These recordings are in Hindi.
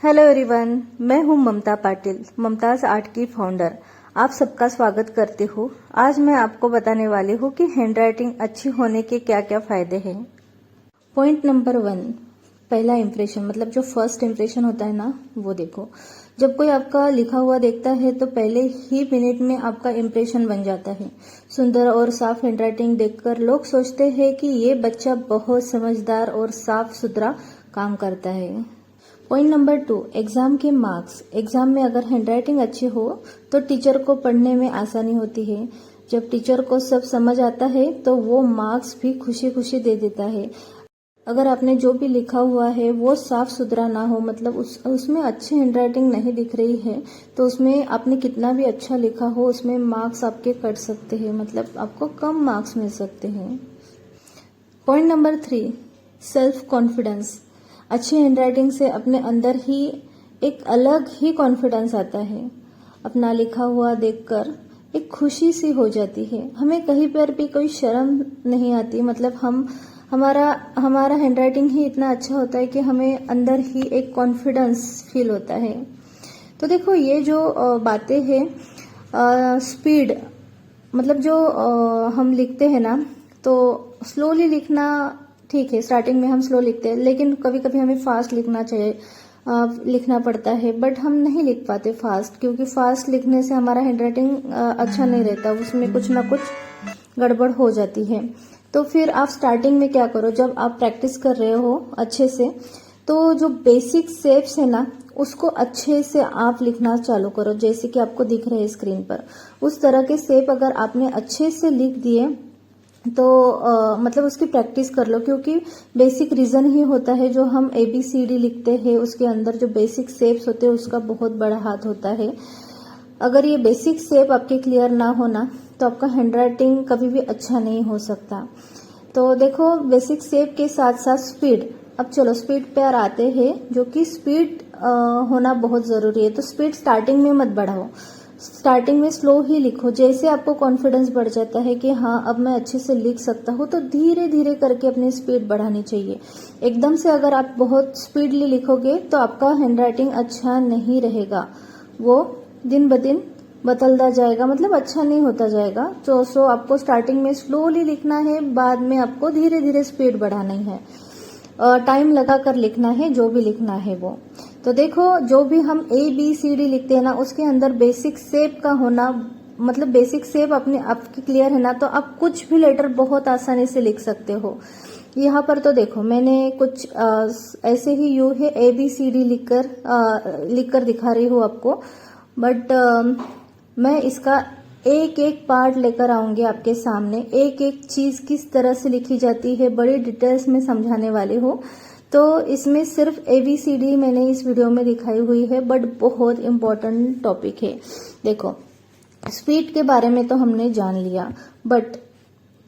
हेलो एवरीवन, मैं हूं ममता पाटिल, ममताज आर्ट की फाउंडर। आप सबका स्वागत करती हूं। आज मैं आपको बताने वाली हूं कि हैंडराइटिंग अच्छी होने के क्या क्या फायदे हैं। पॉइंट नंबर 1, पहला इंप्रेशन, मतलब जो फर्स्ट इंप्रेशन होता है ना, वो देखो। जब कोई आपका लिखा हुआ देखता है तो पहले ही मिनट में आपका इंप्रेशन बन जाता है। सुंदर और साफ हैंडराइटिंग देखकर लोग सोचते हैं कि ये बच्चा बहुत समझदार और साफ सुथरा काम करता है। पॉइंट नंबर 2, एग्जाम के मार्क्स। एग्जाम में अगर हैंडराइटिंग अच्छी हो तो टीचर को पढ़ने में आसानी होती है। जब टीचर को सब समझ आता है तो वो मार्क्स भी खुशी खुशी दे देता है। अगर आपने जो भी लिखा हुआ है वो साफ सुथरा ना हो, मतलब उसमें अच्छी हैंडराइटिंग नहीं दिख रही है, तो उसमें आपने कितना भी अच्छा लिखा हो उसमें मार्क्स आपके कट सकते हैं, मतलब आपको कम मार्क्स मिल सकते हैं। Point number 3, self confidence. अच्छी हैंडराइटिंग से अपने अंदर ही एक अलग ही कॉन्फिडेंस आता है। अपना लिखा हुआ देखकर एक खुशी सी हो जाती है। हमें कहीं पर भी कोई शर्म नहीं आती, मतलब हमारा हैंडराइटिंग ही इतना अच्छा होता है कि हमें अंदर ही एक कॉन्फिडेंस फील होता है। तो देखो, ये जो बातें हैं, स्पीड, मतलब जो हम लिखते हैं ना, तो स्लोली लिखना ठीक है। स्टार्टिंग में हम स्लो लिखते हैं, लेकिन कभी कभी हमें फास्ट लिखना चाहिए, लिखना पड़ता है, बट हम नहीं लिख पाते फास्ट, क्योंकि फास्ट लिखने से हमारा हैंडराइटिंग अच्छा नहीं रहता, उसमें कुछ ना कुछ गड़बड़ हो जाती है। तो फिर आप स्टार्टिंग में क्या करो, जब आप प्रैक्टिस कर रहे हो अच्छे से, तो जो बेसिक शेप्स है ना, उसको अच्छे से आप लिखना चालू करो, जैसे कि आपको दिख रहे हैं स्क्रीन पर। उस तरह के शेप अगर आपने अच्छे से लिख दिए तो मतलब उसकी प्रैक्टिस कर लो, क्योंकि बेसिक रीजन ही होता है, जो हम ABCD लिखते हैं उसके अंदर जो बेसिक शेप्स होते हैं उसका बहुत बड़ा हाथ होता है। अगर ये बेसिक शेप आपके क्लियर ना होना तो आपका हैंडराइटिंग कभी भी अच्छा नहीं हो सकता। तो देखो, बेसिक शेप के साथ साथ स्पीड। अब चलो स्पीड पर आते हैं, जो कि स्पीड होना बहुत जरूरी है। तो स्पीड स्टार्टिंग में मत बढ़ाओ, स्टार्टिंग में स्लो ही लिखो। जैसे आपको कॉन्फिडेंस बढ़ जाता है कि हाँ अब मैं अच्छे से लिख सकता हूँ, तो धीरे धीरे करके अपनी स्पीड बढ़ानी चाहिए। एकदम से अगर आप बहुत स्पीडली लिखोगे तो आपका हैंडराइटिंग अच्छा नहीं रहेगा, वो दिन ब दिन बदलता जाएगा, मतलब अच्छा नहीं होता जाएगा। तो आपको स्टार्टिंग में स्लोली लिखना है, बाद में आपको धीरे धीरे स्पीड बढ़ानी है, टाइम लगा कर लिखना है जो भी लिखना है वो। तो देखो, जो भी हम ABCD लिखते हैं ना, उसके अंदर बेसिक शेप का होना, मतलब बेसिक शेप अपने आपकी क्लियर है ना, तो आप कुछ भी लेटर बहुत आसानी से लिख सकते हो। यहाँ पर तो देखो, मैंने कुछ ऐसे ही यू है ABCD लिखकर दिखा रही हूँ आपको, बट मैं इसका एक एक पार्ट लेकर आऊंगी आपके सामने। एक एक चीज किस तरह से लिखी जाती है बड़ी डिटेल्स में समझाने वाली हूँ। तो इसमें सिर्फ ABCD मैंने इस वीडियो में दिखाई हुई है, बट बहुत इम्पोर्टेंट टॉपिक है। देखो, स्पीड के बारे में तो हमने जान लिया, बट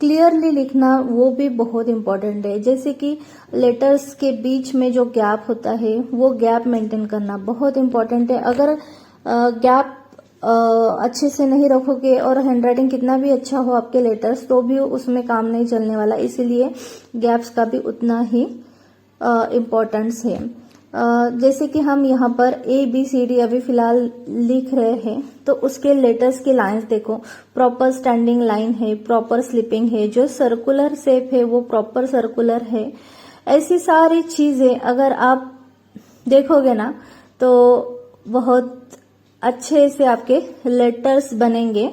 क्लियरली लिखना वो भी बहुत इम्पोर्टेंट है। जैसे कि लेटर्स के बीच में जो गैप होता है, वो गैप मेंटेन करना बहुत इम्पोर्टेंट है। अगर गैप अच्छे से नहीं रखोगे और हैंडराइटिंग कितना भी अच्छा हो आपके लेटर्स, तो भी उसमें काम नहीं चलने वाला। इसीलिए गैप्स का भी उतना ही इम्पोर्टेंस है। जैसे कि हम यहाँ पर ABCD अभी फिलहाल लिख रहे हैं, तो उसके लेटर्स की लाइंस देखो, प्रॉपर स्टैंडिंग लाइन है, प्रॉपर स्लिपिंग है, जो सर्कुलर शेप है वो प्रॉपर सर्कुलर है। ऐसी सारी चीजें अगर आप देखोगे ना, तो बहुत अच्छे से आपके लेटर्स बनेंगे।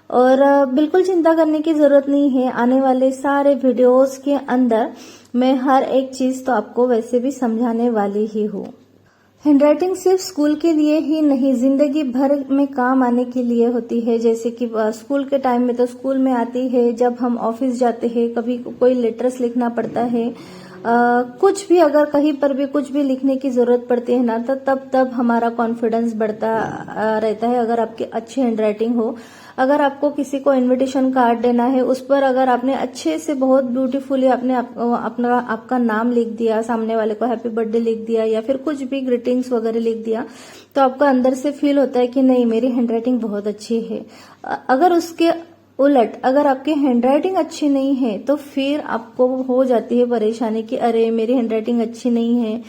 और बिल्कुल चिंता करने की जरूरत नहीं है, आने वाले सारे वीडियोस के अंदर मैं हर एक चीज तो आपको वैसे भी समझाने वाली ही हूँ। हैंडराइटिंग सिर्फ स्कूल के लिए ही नहीं, जिंदगी भर में काम आने के लिए होती है। जैसे कि स्कूल के टाइम में तो स्कूल में आती है, जब हम ऑफिस जाते हैं कभी कोई लेटर्स लिखना पड़ता है, कुछ भी अगर कहीं पर भी कुछ भी लिखने की जरूरत पड़ती है ना, तो तब हमारा कॉन्फिडेंस बढ़ता रहता है। अगर आपकी अच्छी हैंडराइटिंग हो, अगर आपको किसी को इनविटेशन कार्ड देना है, उस पर अगर आपने अच्छे से बहुत ब्यूटीफुली अपना आपका नाम लिख दिया, सामने वाले को हैप्पी बर्थडे लिख दिया, या फिर कुछ भी ग्रीटिंग्स वगैरह लिख दिया, तो आपका अंदर से फील होता है कि नहीं, मेरी हैंडराइटिंग बहुत अच्छी है। अगर उसके उलट अगर आपकी हैंडराइटिंग अच्छी नहीं है, तो फिर आपको हो जाती है परेशानी कि अरे मेरी हैंडराइटिंग अच्छी नहीं है,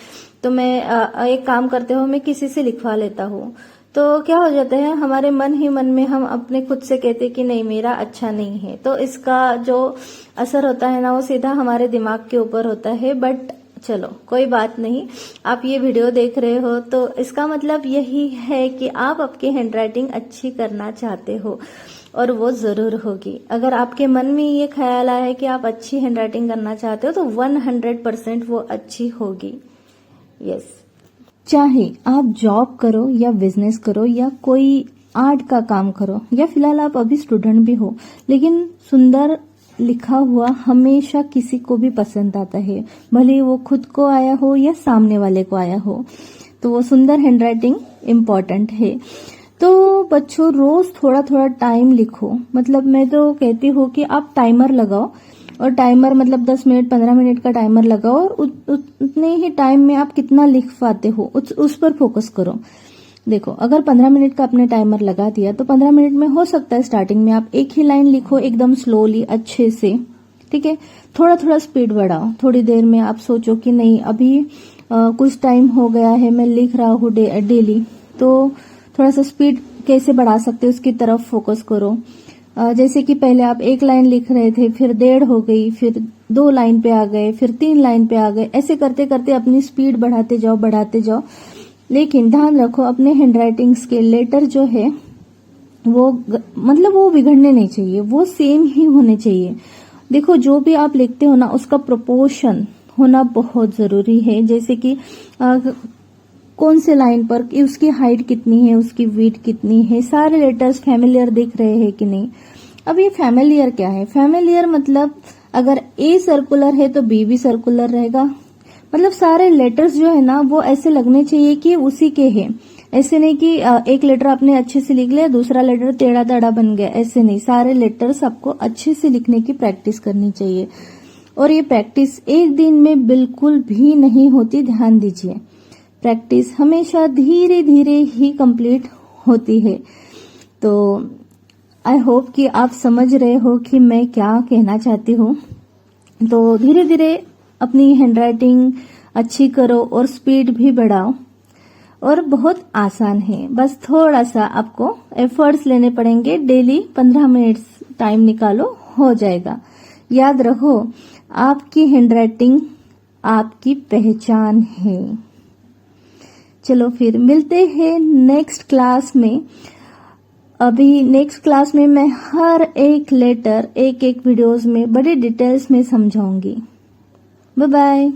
तो मैं एक काम करते हो, मैं किसी से लिखवा लेता हूँ। तो क्या हो जाता है, हमारे मन ही मन में हम अपने खुद से कहते कि नहीं मेरा अच्छा नहीं है, तो इसका जो असर होता है ना वो सीधा हमारे दिमाग के ऊपर होता है। बट चलो कोई बात नहीं, आप ये वीडियो देख रहे हो तो इसका मतलब यही है कि आप आपकी हैंडराइटिंग अच्छी करना चाहते हो, और वो जरूर होगी। अगर आपके मन में ये ख्याल आया है कि आप अच्छी हैंडराइटिंग करना चाहते हो तो 100% वो अच्छी होगी। यस, चाहे आप जॉब करो या बिजनेस करो या कोई आर्ट का काम करो, या फिलहाल आप अभी स्टूडेंट भी हो, लेकिन सुंदर लिखा हुआ हमेशा किसी को भी पसंद आता है, भले वो खुद को आया हो या सामने वाले को आया हो। तो वो सुंदर हैंडराइटिंग इम्पोर्टेंट है। तो बच्चों रोज थोड़ा थोड़ा टाइम लिखो, मतलब मैं तो कहती हूँ कि आप टाइमर लगाओ, और टाइमर मतलब 10 मिनट 15 मिनट का टाइमर लगाओ, और उतने ही टाइम में आप कितना लिख पाते हो उस पर फोकस करो। देखो अगर 15 मिनट का आपने टाइमर लगा दिया तो 15 मिनट में हो सकता है स्टार्टिंग में आप एक ही लाइन लिखो एकदम स्लोली अच्छे से, ठीक है। थोड़ा थोड़ा स्पीड बढ़ाओ, थोड़ी देर में आप सोचो कि नहीं अभी कुछ टाइम हो गया है मैं लिख रहा हूँ डेली, तो थोड़ा सा स्पीड कैसे बढ़ा सकते हो उसकी तरफ फोकस करो। जैसे कि पहले आप एक लाइन लिख रहे थे, फिर 1.5 हो गई, फिर 2 लाइन पे आ गए, फिर 3 लाइन पे आ गए, ऐसे करते करते अपनी स्पीड बढ़ाते जाओ। लेकिन ध्यान रखो अपने हैंडराइटिंग्स के लेटर जो है वो मतलब वो बिगड़ने नहीं चाहिए, वो सेम ही होने चाहिए। देखो जो भी आप लिखते हो ना उसका प्रोपोर्शन होना बहुत जरूरी है। जैसे कि कौन से लाइन पर उसकी हाइट कितनी है, उसकी विड्थ कितनी है, सारे लेटर्स फैमिलियर दिख रहे हैं कि नहीं। अब ये फैमिलियर क्या है? फैमिलियर मतलब अगर ए सर्कुलर है तो बी भी सर्कुलर रहेगा, मतलब सारे लेटर्स जो है ना वो ऐसे लगने चाहिए कि उसी के हैं। ऐसे नहीं कि एक लेटर आपने अच्छे से लिख लिया दूसरा लेटर टेढ़ा टेढ़ा बन गया, ऐसे नहीं। सारे लेटर्स आपको अच्छे से लिखने की प्रैक्टिस करनी चाहिए, और ये प्रैक्टिस एक दिन में बिल्कुल भी नहीं होती, ध्यान दीजिए। प्रैक्टिस हमेशा धीरे धीरे ही कंप्लीट होती है। तो आई होप कि आप समझ रहे हो कि मैं क्या कहना चाहती हूँ। तो धीरे धीरे अपनी हैंडराइटिंग अच्छी करो और स्पीड भी बढ़ाओ, और बहुत आसान है, बस थोड़ा सा आपको एफर्ट्स लेने पड़ेंगे। डेली 15 मिनट टाइम निकालो, हो जाएगा। याद रहो आपकी हैंडराइटिंग आपकी पहचान है। चलो फिर मिलते हैं नेक्स्ट क्लास में। अभी नेक्स्ट क्लास में मैं हर एक लेटर एक एक वीडियोस में बड़े डिटेल्स में समझाऊंगी। Bye bye.